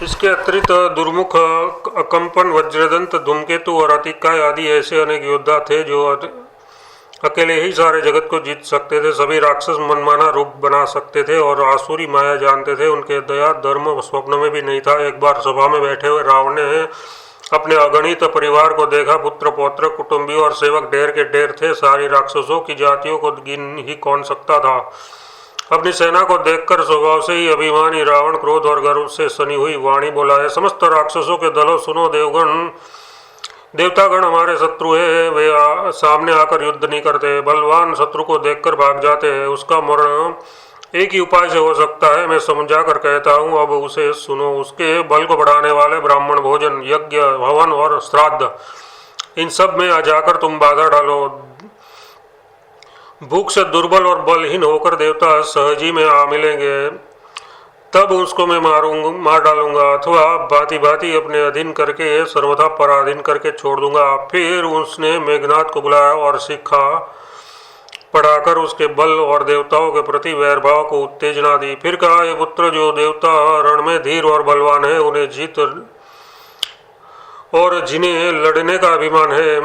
इसके अतिरिक्त दुर्मुख, अकंपन, वज्रदंत, धूमकेतु और अतिकाय आदि ऐसे अनेक योद्धा थे जो अकेले ही सारे जगत को जीत सकते थे। सभी राक्षस मनमाना रूप बना सकते थे और आसुरी माया जानते थे। उनके दया धर्म स्वप्न में भी नहीं था। एक बार सभा में बैठे हुए रावण ने अपने अगणित परिवार को देखा। पुत्र पौत्र कुटुंबी और सेवक ढेर के ढेर थे। सारी राक्षसों की जातियों को गिन ही कौन सकता था। अपनी सेना को देखकर स्वभाव से ही अभिमानी रावण क्रोध और गर्व से सनी हुई वाणी बोला है, समस्त राक्षसों के दलों सुनो, देवतागण हमारे शत्रु है। वे सामने आकर युद्ध नहीं करते, बलवान शत्रु को देखकर भाग जाते हैं। उसका मरण एक ही उपाय से हो सकता है, मैं समझा कर कहता हूँ, अब उसे सुनो। उसके बल को बढ़ाने वाले ब्राह्मण, भोजन, यज्ञ, हवन और श्राद्ध, इन सब में आ जाकर तुम बाधा डालो। भूख से दुर्बल और बलहीन होकर देवता सहज ही में आ मिलेंगे, तब उसको मैं मार डालूंगा, अथवा भांति भांति अपने अधीन करके सर्वथा पराधीन करके छोड़ दूंगा। फिर उसने मेघनाथ को बुलाया और शिक्षा पढ़ाकर उसके बल और देवताओं के प्रति वैरभाव को उत्तेजना दी। फिर कहा, ये पुत्र, जो देवता रण में धीर और बलवान है, उन्हें जीत और जिन्हें लड़ने का अभिमान है,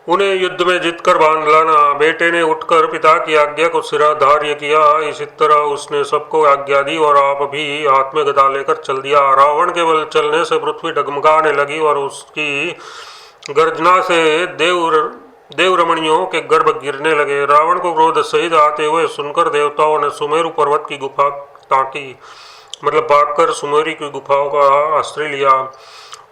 उन्हें युद्ध में जीतकर बांध लाना। बेटे ने उठकर पिता की आज्ञा को शिरोधार्य किया। इसी तरह उसने सबको आज्ञा दी और आप भी हाथ में गदा लेकर चल दिया। रावण के बल चलने से पृथ्वी डगमगाने लगी और उसकी गर्जना से देवरमणियों के गर्भ गिरने लगे। रावण को क्रोध सहित आते हुए सुनकर देवताओं ने सुमेरु पर्वत की गुफा ताकी, मतलब भागकर सुमेरु की गुफाओं का आश्रय लिया।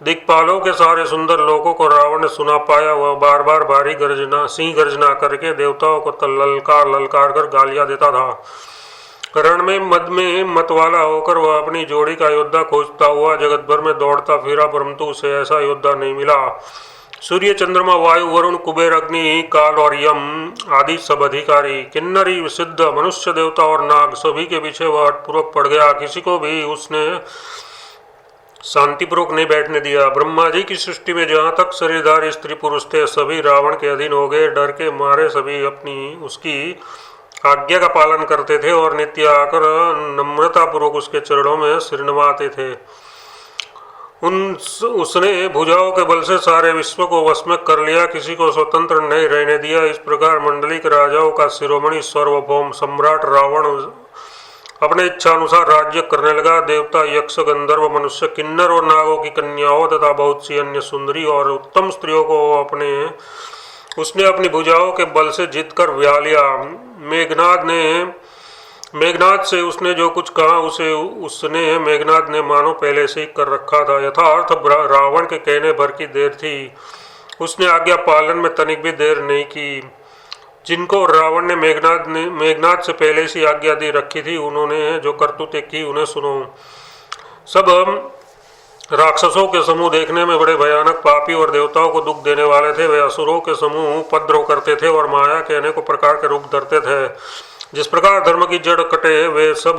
दिक्पालों के सारे सुंदर लोगों को रावण ने सुना पाया। वह बार बार भारी गर्जना, सिंह गर्जना करके देवताओं को ललकार कर गालियां देता था। रण में मद में मतवाला होकर वह अपनी जोड़ी का योद्धा खोजता हुआ जगत भर में दौड़ता फिरा, परंतु उसे ऐसा योद्धा नहीं मिला। सूर्य, चंद्रमा, वायु, वरुण, कुबेर, अग्नि, काल और यम आदि सब अधिकारी, किन्नरी, सिद्ध, मनुष्य, देवता और नाग, सभी के पीछे वह हठपूर्वक पड़ गया। किसी को भी उसने शांतिपूर्वक नहीं बैठने दिया। ब्रह्मा जी की सृष्टि में जहाँ तक शरीरधारी स्त्री पुरुष थे, सभी रावण के अधीन हो गए। डर के मारे सभी अपनी उसकी आज्ञा का पालन करते थे और नित्य आकर नम्रतापूर्वक उसके चरणों में सिर नवाते थे। उसने भुजाओं के बल से सारे विश्व को वश में कर लिया, किसी को स्वतंत्र नहीं रहने दिया। इस प्रकार मंडली के राजाओं का शिरोमणि सार्वभौम सम्राट रावण अपने इच्छानुसार राज्य करने लगा। देवता, यक्ष, गंधर्व, मनुष्य, किन्नर और नागों की कन्याओं तथा बहुत सी अन्य सुंदरी और उत्तम स्त्रियों को उसने अपनी भुजाओं के बल से जीतकर ब्याह लिया। मेघनाद से उसने जो कुछ कहा उसने मेघनाद ने मानो पहले से ही कर रखा था। यथार्थ रावण के कहने भर की देर थी, उसने आज्ञा पालन में तनिक भी देर नहीं की। जिनको रावण ने मेघनाद से पहले से आज्ञा दी रखी थी, उन्होंने जो करतूतें की उन्हें सुनो। सब राक्षसों के समूह देखने में बड़े भयानक, पापी और देवताओं को दुख देने वाले थे। वे असुरों के समूह उपद्रव करते थे और माया के अनेक प्रकार के रूप धरते थे। जिस प्रकार धर्म की जड़ कटे, वे सब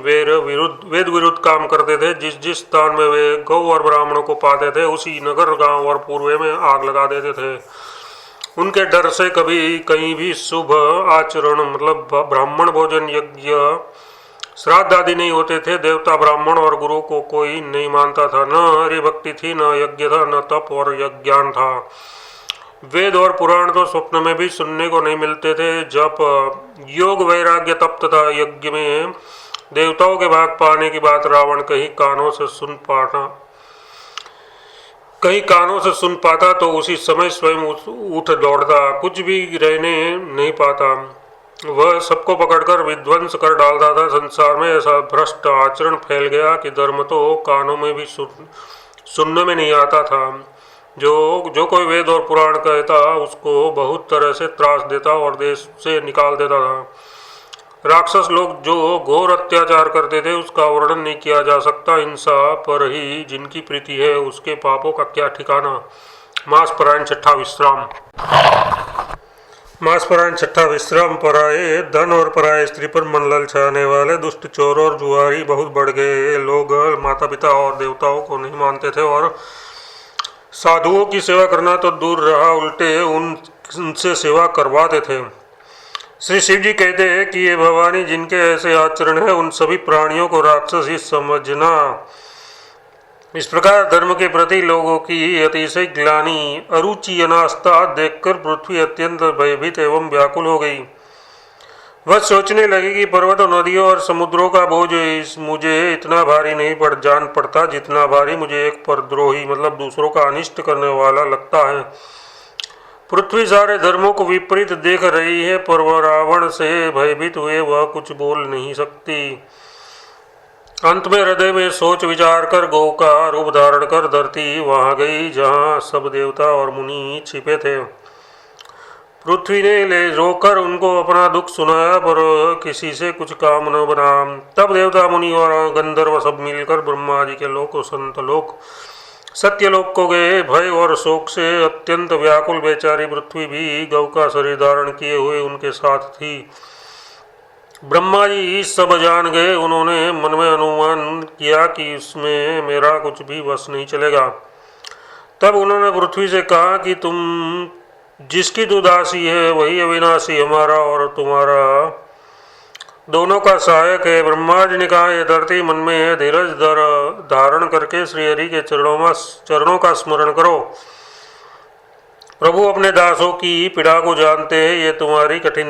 वेद विरुद्ध काम करते थे। जिस जिस स्थान में वे गौ और ब्राह्मणों को पाते थे, उसी नगर, गांव और पूर्वे में आग लगा देते थे। उनके डर से कभी कहीं भी शुभ आचरण, मतलब ब्राह्मण भोजन, यज्ञ, श्राद्ध आदि नहीं होते थे। देवता, ब्राह्मण और गुरु को कोई नहीं मानता था। न हरि भक्ति थी, न यज्ञ था, न तप और ज्ञान था। वेद और पुराण तो स्वप्न में भी सुनने को नहीं मिलते थे। जप, योग, वैराग्य, तप तथा यज्ञ में देवताओं के भाग पाने की बात रावण कहीं कानों से सुन पाता तो उसी समय स्वयं उठ दौड़ता, कुछ भी रहने नहीं पाता। वह सबको पकड़कर विध्वंस कर डालता था। संसार में ऐसा भ्रष्ट आचरण फैल गया कि धर्म तो कानों में भी सुनने में नहीं आता था। जो कोई वेद और पुराण कहता, उसको बहुत तरह से त्रास देता और देश से निकाल देता था। राक्षस लोग जो घोर अत्याचार करते थे, उसका वर्णन नहीं किया जा सकता। हिंसा पर ही जिनकी प्रीति है, उसके पापों का क्या ठिकाना। मासपरायण छठा विश्राम। मासपरायण छठा विश्राम। पराये धन और पराये स्त्री पर मन ललचाने वाले दुष्ट चोर और जुआरी बहुत बढ़ गए। लोग माता पिता और देवताओं को नहीं मानते थे और साधुओं की सेवा करना तो दूर रहा, उल्टे उनसे सेवा करवाते थे। श्री शिव जी कहते हैं कि ये भवानी, जिनके ऐसे आचरण है, उन सभी प्राणियों को राक्षस ही समझना। इस प्रकार धर्म के प्रति लोगों की अतिशय ग्लानि, अरुचि, अनास्था देखकर पृथ्वी अत्यंत भयभीत एवं व्याकुल हो गई। वह सोचने लगी कि पर्वतों, नदियों और समुद्रों का बोझ मुझे इतना भारी नहीं जान पड़ता जितना भारी मुझे एक परद्रोही मतलब दूसरों का अनिष्ट करने वाला लगता है। पृथ्वी सारे धर्मों को विपरीत देख रही है, पर वह रावण से भयभीत हुए वह कुछ बोल नहीं सकती। अंत में हृदय में सोच विचार कर गौ का रूप धारण कर धरती वहां गई जहां सब देवता और मुनि छिपे थे। पृथ्वी ने ले रोकर उनको अपना दुख सुनाया, पर किसी से कुछ काम न बना। तब देवता, मुनि और गंधर्व सब मिलकर ब्रह्मा जी के लोक, संत लोक, सत्यलोक को गए। भय और शोक से अत्यंत व्याकुल बेचारी पृथ्वी भी गौ का शरीर धारण किए हुए उनके साथ थी। ब्रह्मा जी सब जान गए। उन्होंने मन में अनुमान किया कि इसमें मेरा कुछ भी वश नहीं चलेगा। तब उन्होंने पृथ्वी से कहा कि तुम जिसकी तू दासी है वही अविनाशी हमारा और तुम्हारा दोनों का सहायक है। ब्रह्मा जी ने कहा, यह धरती मन में धीरज धारण करके श्री हरि के चरणों का स्मरण करो। प्रभु अपने दासों की पीड़ा को जानते हैं, ये तुम्हारी कठिन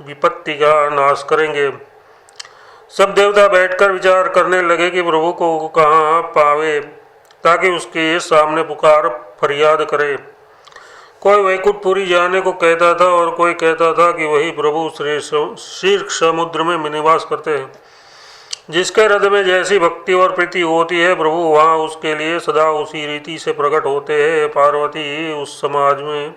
विपत्ति का नाश करेंगे। सब देवता बैठकर विचार करने लगे कि प्रभु को कहाँ पावे ताकि उसके सामने पुकार फरियाद करे। कोई वैकुंठपुरी जाने को कहता था और कोई कहता था कि वही प्रभु शीर्ष समुद्र में निवास करते हैं। जिसके हृदय में जैसी भक्ति और प्रीति होती है प्रभु वहाँ उसके लिए सदा उसी रीति से प्रकट होते हैं। पार्वती, उस समाज में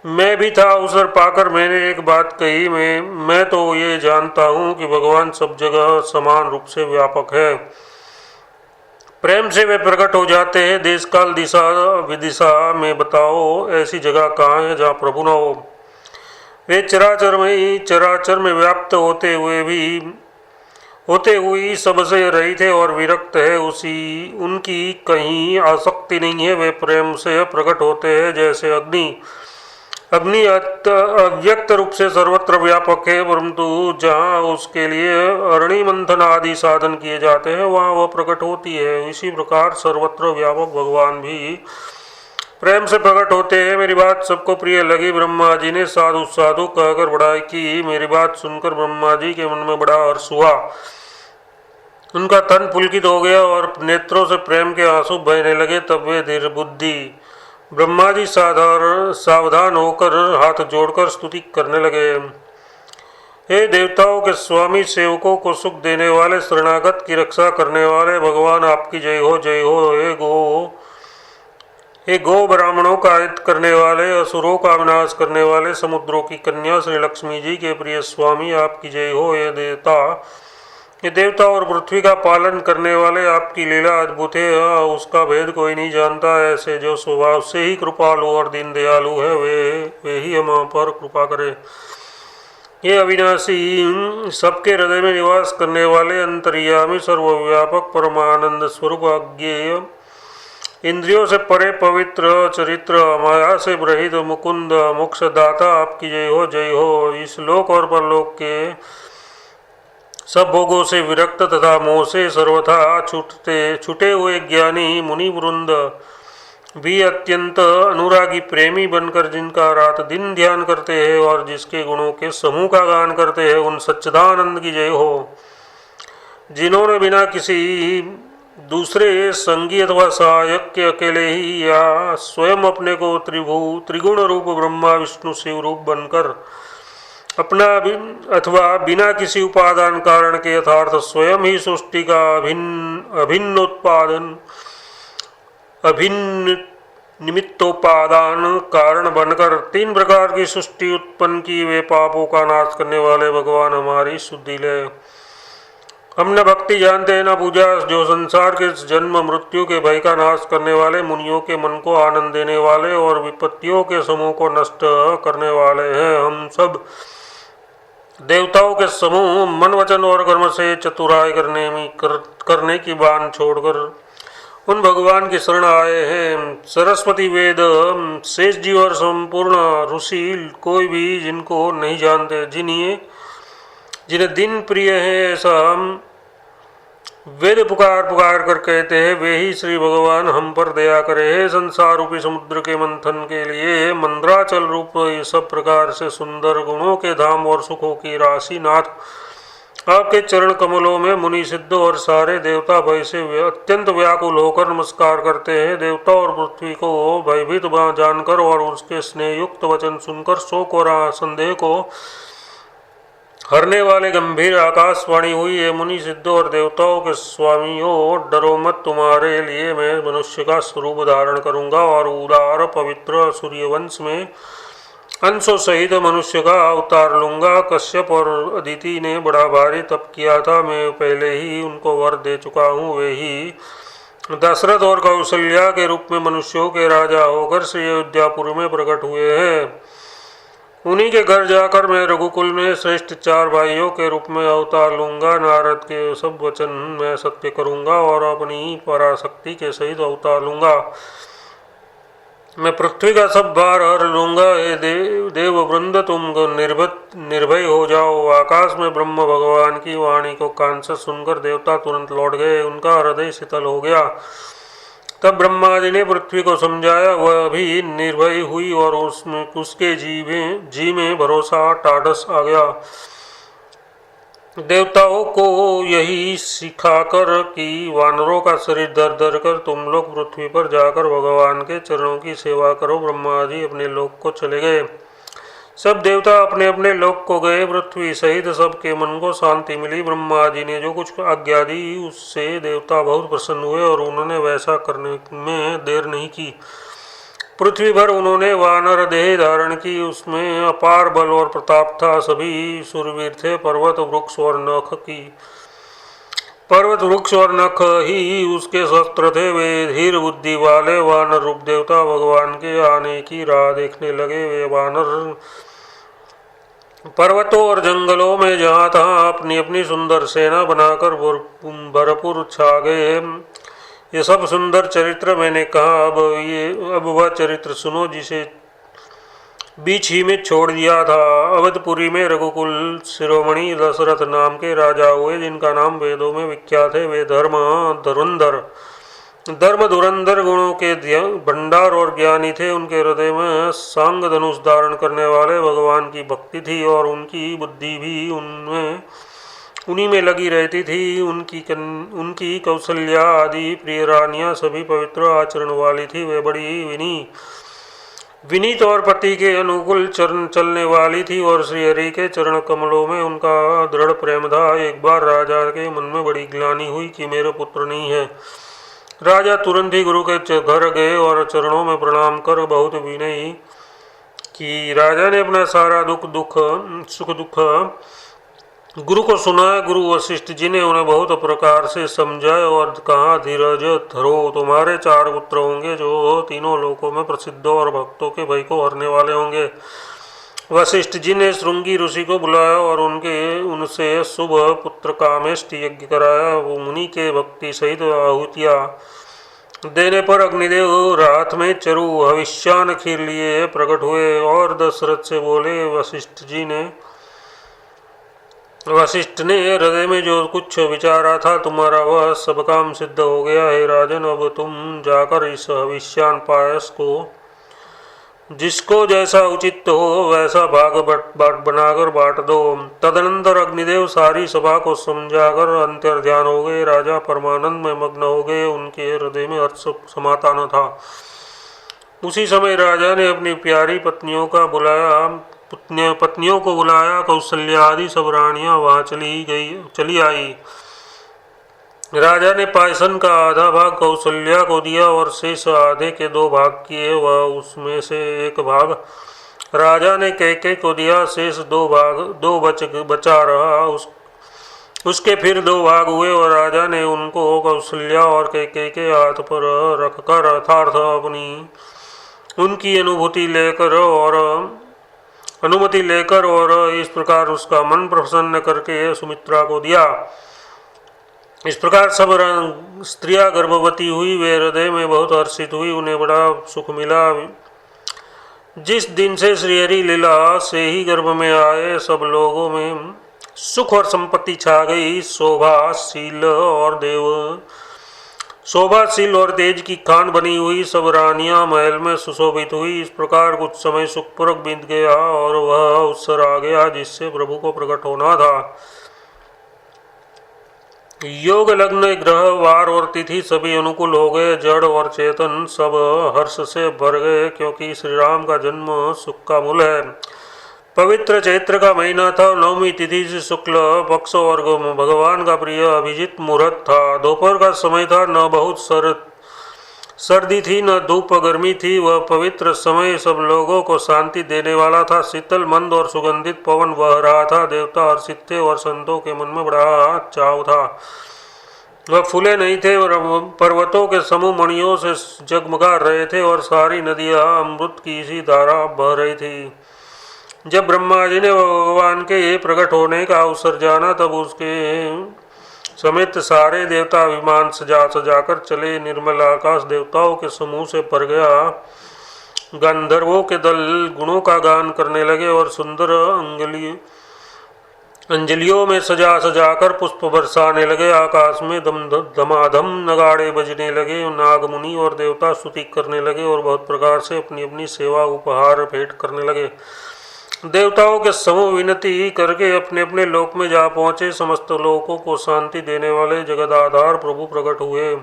मैं भी था। अवसर पाकर मैंने एक बात कही, मैं तो ये जानता हूँ कि भगवान सब जगह समान रूप से व्यापक है। प्रेम से वे प्रकट हो जाते हैं। देश काल दिशा विदिशा में बताओ ऐसी जगह कहाँ है जहाँ प्रभु न हो। वे चराचर में व्याप्त होते हुए सबसे रहित है और विरक्त है। उनकी कहीं आसक्ति नहीं है। वे प्रेम से प्रकट होते हैं जैसे अग्नि अव्यक्त रूप से सर्वत्र व्यापक है, परंतु जहाँ उसके लिए अरणि मंथन आदि साधन किए जाते हैं वहाँ वह प्रकट होती है। इसी प्रकार सर्वत्र व्यापक भगवान भी प्रेम से प्रकट होते हैं। मेरी बात सबको प्रिय लगी। ब्रह्मा जी ने साधु साधु कहकर बड़ाई की। मेरी बात सुनकर ब्रह्मा जी के मन में बड़ा हर्ष हुआ। उनका तन पुलकित हो गया और नेत्रों से प्रेम के आंसू बहने लगे। तब वे धीर बुद्धि ब्रह्मा जी सावधान होकर हाथ जोड़कर स्तुति करने लगे। हे देवताओं के स्वामी, सेवकों को सुख देने वाले, शरणागत की रक्षा करने वाले भगवान आपकी जय हो, जय हो। हे गो ब्राह्मणों का हित करने वाले, असुरों का विनाश करने वाले, समुद्रों की कन्या श्री लक्ष्मी जी के प्रिय स्वामी आपकी जय हो। ये देवता और पृथ्वी का पालन करने वाले, आपकी लीला अद्भुत है, उसका भेद कोई नहीं जानता। ऐसे जो स्वभाव से ही कृपालु और दीन दयालु है वे ही हम पर कृपा करे। ये अविनाशी, सबके हृदय में निवास करने वाले, अंतर्यामी, सर्वव्यापक, परमानंद स्वरूप, अज्ञेय, इंद्रियों से परे, पवित्र चरित्र, माया से रहित मुकुंद, मोक्षदाता आपकी जय हो, जय हो। इस लोक और परलोक के सब भोगों से विरक्त तथा मोह से सर्वथा छूटे हुए ज्ञानी मुनि वृंद भी अत्यंत अनुरागी प्रेमी बनकर जिनका रात दिन ध्यान करते हैं और जिसके गुणों के समूह का गान करते हैं, उन सच्चिदानंद की जय हो। जिन्होंने बिना किसी दूसरे संगी अथवा सहायक के अकेले ही या स्वयं अपने को त्रिगुण रूप ब्रह्मा विष्णु शिव रूप बनकर अपना अथवा बिना किसी उपादान कारण के यथार्थ स्वयं ही सृष्टि का अभिन्न निमित्तोपादान कारण बनकर 3 प्रकार की सृष्टि उत्पन्न की, वे पापों का नाश करने वाले भगवान हमारी शुद्धि ले। हम न भक्ति जानते हैं न पूजा, जो संसार के जन्म मृत्यु के भय का नाश करने वाले, मुनियों के मन को आनंद देने वाले और विपत्तियों के समूह को नष्ट करने वाले हैं। हम सब देवताओं के समूह मन वचन और कर्म से चतुराई करने की बान छोड़कर उन भगवान की शरण आए हैं। सरस्वती, वेद, शेष जी और संपूर्ण ऋषि कोई भी जिनको नहीं जानते, जिन्हें दिन प्रिय है, ऐसा वेद पुकार पुकार कर कहते हैं, वे ही श्री भगवान हम पर दया करे। हे संसार रूपी समुद्र के मंथन के लिए मंद्राचल रूप ये सब प्रकार से सुंदर गुणों के धाम और सुखों की राशि नाथ, आपके चरण कमलों में मुनि सिद्ध और सारे देवता भय से अत्यंत व्याकुल होकर नमस्कार करते हैं। देवता और पृथ्वी को भयभीत जानकर और उसके स्नेह युक्त वचन सुनकर शोक और संदेह को हरने वाले गंभीर आकाशवाणी हुई, ये मुनि सिद्ध और देवताओं के स्वामियों, डरो मत, तुम्हारे लिए मैं मनुष्य का स्वरूप धारण करूंगा और उदार पवित्र सूर्यवंश में अंशों सहित मनुष्य का अवतार लूंगा। कश्यप और अदिति ने बड़ा भारी तप किया था, मैं पहले ही उनको वर दे चुका हूँ। वे ही दशरथ और कौशल्या के रूप में मनुष्यों के राजा होकर श्री अयोध्यापुर में प्रकट हुए हैं। उन्हीं के घर जाकर मैं रघुकुल में श्रेष्ठ 4 भाइयों के रूप में अवतार लूंगा। नारद के सब वचन मैं सत्य करूंगा और अपनी पराशक्ति के सहित अवतार लूंगा। मैं पृथ्वी का सब भार हर लूंगा। हे देव वृंद, तुम निर्भय हो जाओ। आकाश में ब्रह्म भगवान की वाणी को कान से सुनकर देवता तुरंत लौट गए, उनका हृदय शीतल हो गया। तब ब्रह्मा जी ने पृथ्वी को समझाया, वह भी निर्भय हुई और उसके जी में भरोसा टाढ़स आ गया। देवताओं को यही सिखाकर कि वानरों का शरीर दर दर कर तुम लोग पृथ्वी पर जाकर भगवान के चरणों की सेवा करो, ब्रह्मा जी अपने लोक को चले गए। सब देवता अपने अपने लोक को गए। पृथ्वी सहित सबके मन को शांति मिली। ब्रह्मा जी ने जो कुछ आज्ञा दी उससे देवता बहुत प्रसन्न हुए और उन्होंने वैसा करने में देर नहीं की। पृथ्वी भर उन्होंने वानर देह धारण की, उसमें अपार बल और प्रताप था। सभी शूरवीर थे। पर्वत वृक्ष और नख ही उसके शस्त्र थे। वे धीर बुद्धि वाले वानर रूप देवता भगवान के आने की राह देखने लगे। वे वानर पर्वतों और जंगलों में जहाँ तहाँ अपनी अपनी सुंदर सेना बनाकर भरपूर छा गए। ये सब सुंदर चरित्र मैंने कहा, अब वह चरित्र सुनो जिसे बीच ही में छोड़ दिया था। अवधपुरी में रघुकुल शिरोमणि दशरथ नाम के राजा हुए, जिनका नाम वेदों में विख्यात है। वे धर्म धुरंधर गुणों के भंडार और ज्ञानी थे। उनके हृदय में सांग धनुष धारण करने वाले भगवान की भक्ति थी और उनकी बुद्धि भी उन्हीं में लगी रहती थी। उनकी कौशल्या आदि प्रिय रानियां सभी पवित्र आचरण वाली थी। वे बड़ी विनीत और पति के अनुकूल चरण चलने वाली थी और श्री हरि के चरण कमलों में उनका दृढ़ प्रेम था। एक बार राजा के मन में बड़ी ग्लानि हुई कि मेरे पुत्र नहीं है। राजा तुरंत ही गुरु के घर गए और चरणों में प्रणाम कर बहुत विनय कि राजा ने अपना सारा सुख दुख गुरु को सुनाया। गुरु वशिष्ठ जी ने उन्हें बहुत प्रकार से समझाया और कहा, धीरज धरो, तुम्हारे 4 पुत्र होंगे जो तीनों लोकों में प्रसिद्ध और भक्तों के भय को हरने वाले होंगे। वशिष्ठ जी ने श्रृंगी ऋषि को बुलाया और उनसे शुभ पुत्र कामेष्टि यज्ञ कराया। वो मुनि के भक्ति सहित आहुतियाँ देने पर अग्निदेव रात में चरु हविष्यान खीर लिए प्रकट हुए और दशरथ से बोले, वशिष्ठ ने हृदय में जो कुछ विचारा था तुम्हारा वह सब काम सिद्ध हो गया है। राजन, अब तुम जाकर इस हविष्यान पायस को जिसको जैसा उचित हो वैसा भाग बनाकर बांट दो। तदनंतर अग्निदेव सारी सभा को समझाकर अंतर्ध्यान हो गए। राजा परमानंद में मग्न हो गए। उनके हृदय में हर्ष समाता न था। उसी समय राजा ने अपनी प्यारी पत्नियों को बुलाया। कौशल्या आदि सब रानियां वहां चली आई। राजा ने पायसन का आधा भाग कौशल्या को दिया और शेष आधे के 2 भाग किए। वह उसमें से 1 भाग राजा ने कैकेयी को दिया। शेष 2 बचा रहा। उसके फिर 2 भाग हुए और राजा ने उनको कौशल्या और कैकेयी के हाथ पर रखकर अर्थात उनकी अनुमति लेकर और इस प्रकार उसका मन प्रसन्न करके सुमित्रा को दिया। इस प्रकार सब स्त्रियां गर्भवती हुई। वे हृदय में बहुत हर्षित हुई। उन्हें बड़ा सुख मिला। जिस दिन से श्रीहरि लीला से ही गर्भ में आए, सब लोगों में सुख और संपत्ति छा गई। शोभाशील और तेज की खान बनी हुई सब रानियां महल में सुशोभित हुई। इस प्रकार कुछ समय सुखपूर्वक बीत गया और वह अवसर आ गया जिससे प्रभु को प्रकट होना था। योग लग्न ग्रह वार और तिथि सभी अनुकूल हो गए। जड़ और चेतन सब हर्ष से भर गए, क्योंकि श्री राम का जन्म सुख का मूल है। पवित्र चैत्र का महीना था। नवमी तिथि से शुक्ल पक्ष और भगवान का प्रिय अभिजीत मुहूर्त था। दोपहर का समय था। न बहुत सर्दी थी, न धूप गर्मी थी। वह पवित्र समय सब लोगों को शांति देने वाला था। शीतल मंद और सुगंधित पवन बह रहा था। देवता हर्षित थे और संतों के मन में बड़ा चाव था। वह फूले नहीं थे और पर्वतों के समूह मणियों से जगमगा रहे थे और सारी नदियां अमृत की सी धारा बह रही थी। जब ब्रह्मा जी ने भगवान के प्रकट होने का अवसर जाना, तब उसके समेत सारे देवता विमान सजा कर चले। निर्मल आकाश देवताओं के समूह से भर गया। गंधर्वों के दल गुणों का गान करने लगे और सुंदर अंजलियों में सजा कर पुष्प बरसाने लगे। आकाश में धमाधम नगाड़े बजने लगे। नागमुनि और देवता स्तुति करने लगे और बहुत प्रकार से अपनी अपनी सेवा उपहार भेंट करने लगे। देवताओं के समूह विनती करके अपने अपने लोक में जा पहुंचे। समस्त लोकों को शांति देने वाले जगदाधार प्रभु प्रकट हुए।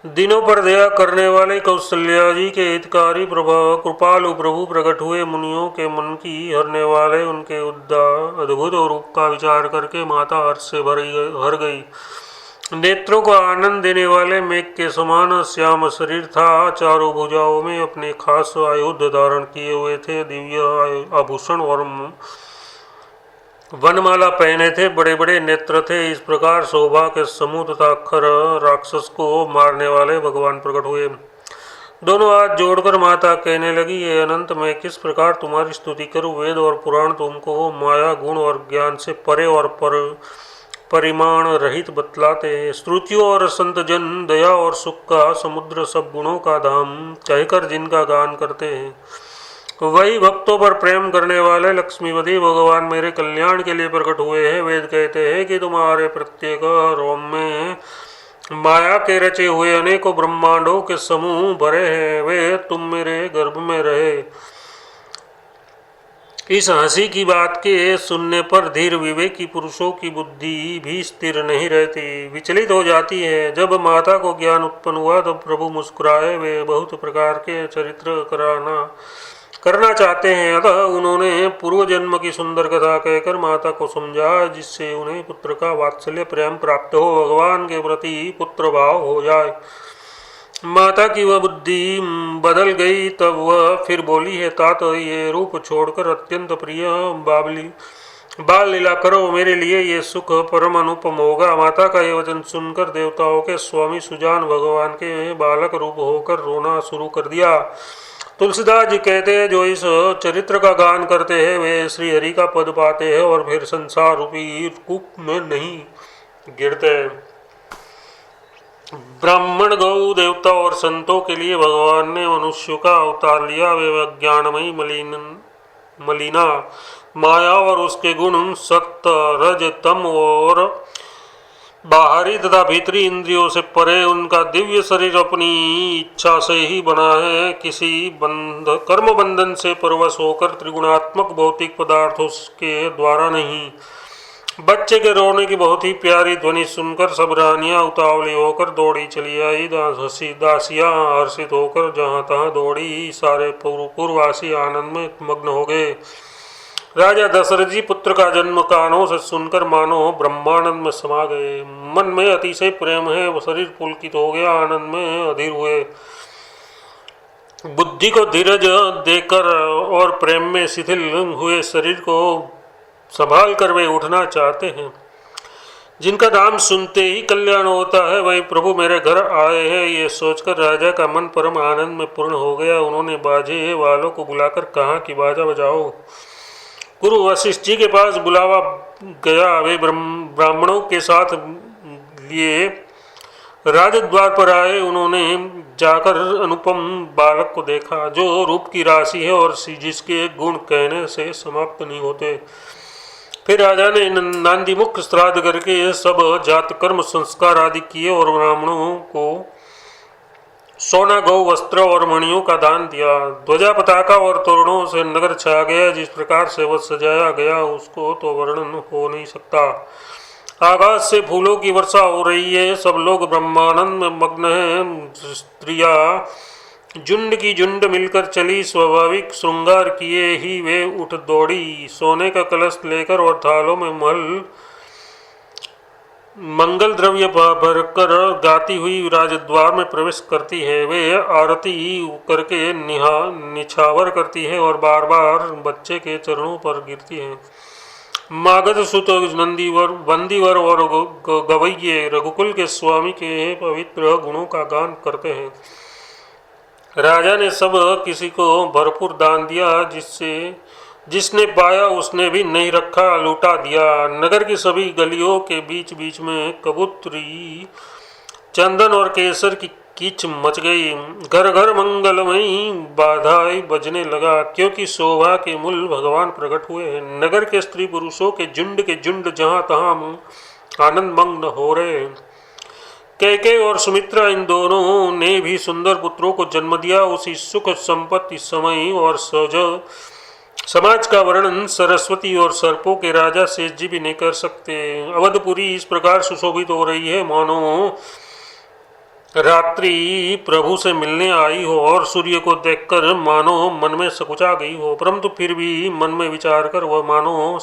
दिनों पर दया करने वाले कौशल्या जी के हितकारी कृपालु प्रभु प्रकट हुए। मुनियों के मन की हरने वाले उनके अद्भुत रूप का विचार करके माता हर्ष से भर गई। नेत्रों को आनंद देने वाले मेघ के समान श्याम शरीर था। चारों भुजाओं में अपने खास आयुध धारण किए हुए थे। दिव्य आभूषण और वनमाला पहने थे। बड़े बड़े नेत्र थे। इस प्रकार शोभा के समूह तथा अक्षर राक्षस को मारने वाले भगवान प्रकट हुए। दोनों हाथ जोड़कर माता कहने लगी, ये अनंत, मैं किस प्रकार तुम्हारी स्तुति करूं। वेद और पुराण तुमको माया गुण और ज्ञान से परे और परिमाण रहित बतलाते हैं। श्रुतियों और संत जन दया और सुख का समुद्र सब गुणों का धाम कहकर जिनका गान करते हैं, वही भक्तों पर प्रेम करने वाले लक्ष्मीपति भगवान मेरे कल्याण के लिए प्रकट हुए हैं। वेद कहते हैं कि तुम्हारे प्रत्येक रोम में माया के रचे हुए अनेकों ब्रह्मांडों के समूह भरे हैं। वे तुम मेरे गर्भ में रहे। इस हंसी की बात के सुनने पर धीर विवेकी पुरुषों की बुद्धि भी स्थिर नहीं रहती, विचलित हो जाती है। जब माता को ज्ञान उत्पन्न हुआ तब प्रभु मुस्कुराए। वे बहुत प्रकार के चरित्र करना चाहते हैं, अतः उन्होंने पूर्व जन्म की सुंदर कथा कहकर माता को समझाया, जिससे उन्हें पुत्र का वात्सल्य प्रेम प्राप्त हो, भगवान के प्रति पुत्र भाव हो जाए। माता की वह बुद्धि बदल गई। तब वह फिर बोली, है तात, ये रूप छोड़कर अत्यंत प्रिय बाल लीला करो। मेरे लिए ये सुख परम अनुपम होगा। माता का ये वचन सुनकर देवताओं के स्वामी सुजान भगवान के बालक रूप होकर रोना शुरू कर दिया। तुलसीदास जी कहते हैं, जो इस चरित्र का गान करते हैं वे श्री हरि का पद पाते हैं और फिर संसार रूपी कूप में नहीं गिरते। ब्राह्मण, गौ, देवता और संतों के लिए भगवान ने मनुष्य का अवतार लिया। वे अज्ञानमयी मलिना माया और उसके गुण सत्य, रज, तम और बाहरी तथा भीतरी इंद्रियों से परे उनका दिव्य शरीर अपनी इच्छा से ही बना है। किसी कर्म बंधन से परवश होकर त्रिगुणात्मक भौतिक पदार्थों के द्वारा नहीं। बच्चे के रोने की बहुत ही प्यारी ध्वनि सुनकर सब रानियां उतावली होकर दौड़ी चली आई। दासियां हर्षित होकर जहां तहां दौड़ी। सारे पूर्ववासी आनंद में मग्न हो गए। राजा दशरथ जी पुत्र का जन्म कानों से सुनकर मानो ब्रह्मानंद में समा गए। मन में अतिशय प्रेम है, वो शरीर पुलकित हो गया, आनंद में अधीर हुए। बुद्धि को धीरज देकर और प्रेम में शिथिल हुए शरीर को संभाल कर वे उठना चाहते हैं। जिनका नाम सुनते ही कल्याण होता है, वही प्रभु मेरे घर आए हैं। ये सोचकर राजा का मन परम आनंद में पूर्ण हो गया। उन्होंने बाजे वालों को बुलाकर कहा कि बाजा बजाओ। गुरु वशिष्ठ जी के पास बुलावा गया। वे ब्राह्मणों के साथ लिए राजद्वार पर आए। उन्होंने जाकर अनुपम बालक को देखा, जो रूप की राशि है और जिसके गुण कहने से समाप्त नहीं होते। फिर राजा ने नांदी मुख श्राद्ध करके सब जात कर्म संस्कार आदि किए और ब्राह्मणों को सोना गौ वस्त्र और मणियों का दान दिया। ध्वजा पताका और तोरणों से नगर छा गया। जिस प्रकार से वह सजाया गया उसको तो वर्णन हो नहीं सकता। आकाश से फूलों की वर्षा हो रही है। सब लोग ब्रह्मानंद में मग्न हैं। स्त्रियां झुंड की झुंड मिलकर चली। स्वाभाविक श्रृंगार किए ही वे उठ दौड़ी। सोने का कलश लेकर और थालों में मंगल द्रव्य भरकर गाती हुई राजद्वार में प्रवेश करती है। वे आरती करके निछावर करती है और बार बार बच्चे के चरणों पर गिरती है। मागध सुत नंदीवर बंदीवर और गवैये रघुकुल के स्वामी के पवित्र गुणों का गान करते हैं। राजा ने सब किसी को भरपूर दान दिया। जिसने पाया उसने भी नहीं रखा, लूटा दिया। नगर की सभी गलियों के बीच बीच में कबूतरी, चंदन और केसर की कीच मच गई। घर घर मंगलमयी बाधाएं बजने लगा, क्योंकि शोभा के मूल भगवान प्रकट हुए हैं। नगर के स्त्री पुरुषों के झुंड जहां तहां आनंद मग्न हो रहे हैं। कैकेयी और सुमित्रा इन दोनों ने भी सुंदर पुत्रों को जन्म दिया। उसी सुख संपत्ति समय और समाज का वर्णन सरस्वती और सर्पों के राजा शेष जी भी नहीं कर सकते। अवधपुरी इस प्रकार सुशोभित हो रही है मानो रात्रि प्रभु से मिलने आई हो और सूर्य को देखकर मानो मन में सकुचा गई हो, परंतु फिर भी मन में विचार कर वह मानो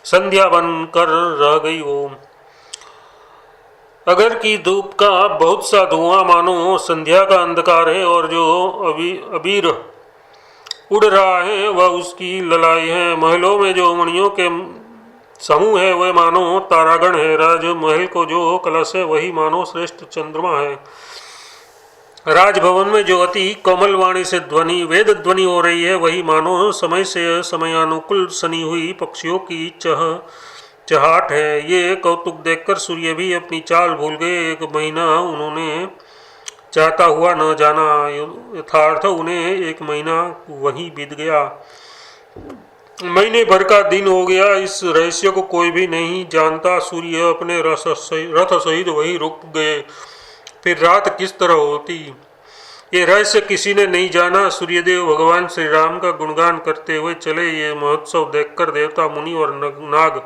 संध्या बनकर रह गई हो। अगर की धूप का बहुत सा धुआं मानो संध्या का अंधकार है और जो अबीर उड़ रहा है वह उसकी ललाई है। महलों में जो मणियों के समूह है वह मानो तारागण है। राजमहल को जो कलश है वही मानो श्रेष्ठ चंद्रमा है। राजभवन में जो अति कोमल वाणी से ध्वनि वेद ध्वनि हो रही है वही मानो समय से समयानुकूल सनी हुई पक्षियों की चहाट है। ये कौतुक देखकर सूर्य भी अपनी चाल भूल गए। एक महीना उन्होंने चाहता हुआ न जाना, यथार्थ उन्हें एक महीना वहीं बीत गया। महीने भर का दिन हो गया। इस रहस्य को कोई भी नहीं जानता। सूर्य अपने रथ सहित वहीं रुक गए। फिर रात किस तरह होती ये रहस्य किसी ने नहीं जाना। सूर्यदेव भगवान श्री राम का गुणगान करते हुए चले। ये महोत्सव देखकर देवता मुनि और नाग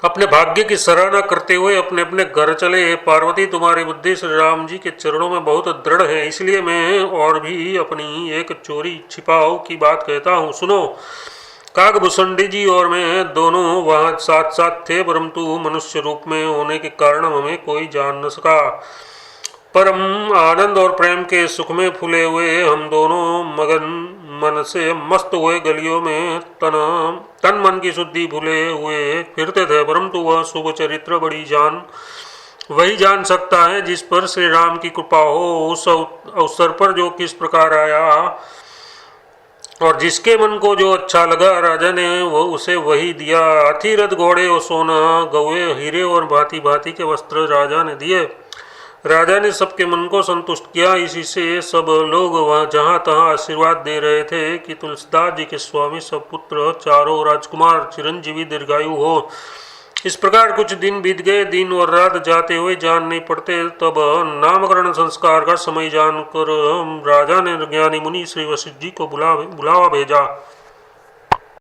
अपने भाग्य की सराहना करते हुए अपने अपने घर चले। पार्वती तुम्हारी बुद्धि श्री राम जी के चरणों में बहुत दृढ़ है, इसलिए मैं और भी अपनी एक चोरी छिपाओ की बात कहता हूँ, सुनो। काकभूषणी जी और मैं दोनों वहाँ साथ साथ थे, परंतु मनुष्य रूप में होने के कारण हमें कोई जान न सका। परम आनंद और प्रेम के सुख में फूले हुए हम दोनों मगन मन से मस्त हुए गलियों में तन मन की शुद्धि भूले हुए फिरते थे, परंतु वह शुभ चरित्र वही जान सकता है जिस पर श्री राम की कृपा हो। उस अवसर पर जो किस प्रकार आया और जिसके मन को जो अच्छा लगा राजा ने वो उसे वही दिया। हाथी रथ घोड़े और सोना गौए हीरे और भांति भांति के वस्त्र राजा ने दिए। राजा ने सबके मन को संतुष्ट किया। इसी से सब लोग वहाँ जहाँ तहाँ आशीर्वाद दे रहे थे कि तुलसीदास जी के स्वामी सब पुत्र चारों राजकुमार चिरंजीवी दीर्घायु हो। इस प्रकार कुछ दिन बीत गए। दिन और रात जाते हुए जान नहीं पड़ते। तब नामकरण संस्कार का समय जानकर राजा ने ज्ञानी मुनि श्री वशिष्ठ जी को बुलावा भेजा।